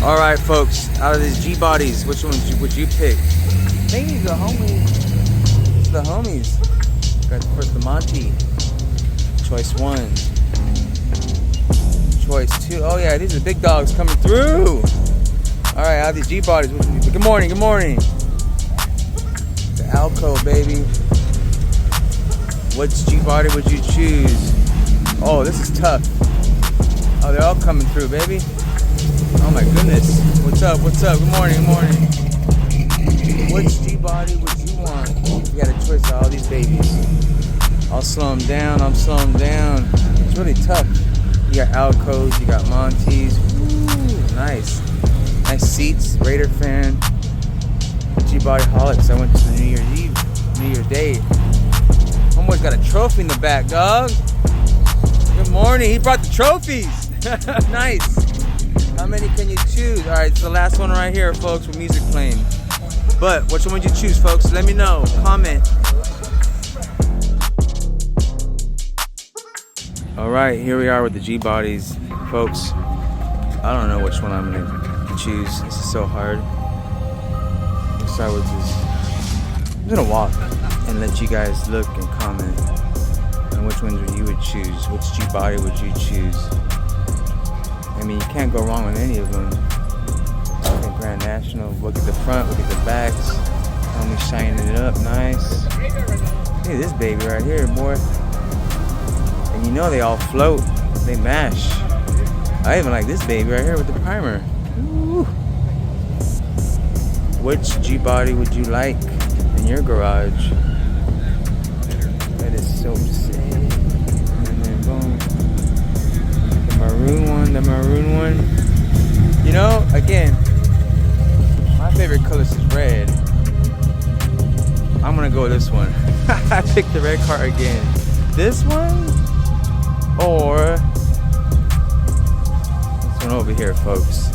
All right, folks. Out of these G-Bodies, which one would you pick? I think these are homies. It's the homies. Got first the Monte. Choice 1. Choice 2. Oh yeah, these are the big dogs coming through. All right, out of these G-Bodies, which one would you pick? Good morning. Good morning. The Alco, baby. Which G-Body would you choose? Oh, this is tough. Oh, they're all coming through, baby. Oh my goodness. What's up? What's up? Good morning. Good morning. Which G-Body would you want? You got a choice of all these babies. I'll slow them down. I'll slow them down. It's really tough. You got Alcos. You got Montes. Ooh, nice. Nice seats. Raider fan. G-Bodyholics. I went to New Year's Eve. New Year's Day. Homeboy's got a trophy in the back, dog. Good morning. He brought the trophies. Nice. How many can you choose? All right, it's the last one right here, folks, with music playing. But which one would you choose, folks? Let me know. Comment. All right, here we are with the G-Bodies, folks. I don't know which one I'm gonna choose. This is so hard. Let's start with this. I'm gonna walk and let you guys look and comment on which ones you would choose. Which G-Body would you choose? I mean, you can't go wrong with any of them. Okay, Grand National. Look at the front, look at the backs. Only shining it up, nice. Look at this baby right here, boy. And you know they all float. They mash. I even like this baby right here with the primer. Ooh. Which G-Body would you like in your garage? That is so sick. And then boom. The maroon one. You know, again, my favorite color is red. I'm gonna go with this one. I picked the red car again. This one or this one over here, folks.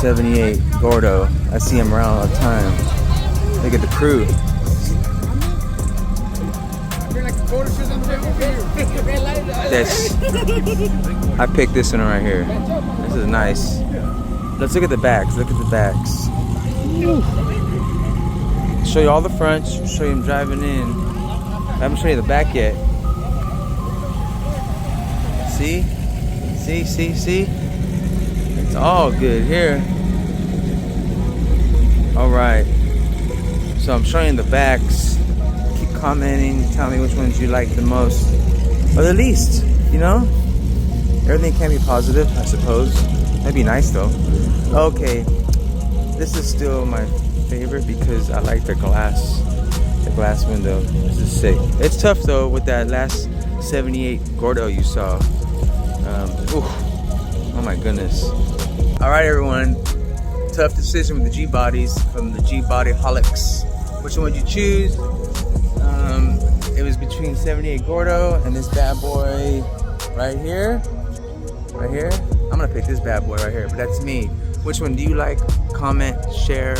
78 Gordo. I see him around all the time. Look at the crew. This. I picked this one right here. This is nice. Let's look at the backs. Look at the backs. Show you all the fronts. Show you them driving in. I haven't shown you the back yet. See? See? It's all good here. Alright. So I'm showing the backs. Keep commenting. Tell me which ones you like the most. Or the least. You know? Everything can be positive, I suppose. That'd be nice though. Okay. This is still my favorite because I like the glass window. This is sick. It's tough though with that last 78 Gordo you saw. Oh my goodness. Alright everyone. Tough decision with the G-Bodies from the G-Bodyholics. Which one would you choose? It was between 78 Gordo and this bad boy right here. I'm gonna pick this bad boy right here, but that's me. Which one do you like? Comment, share.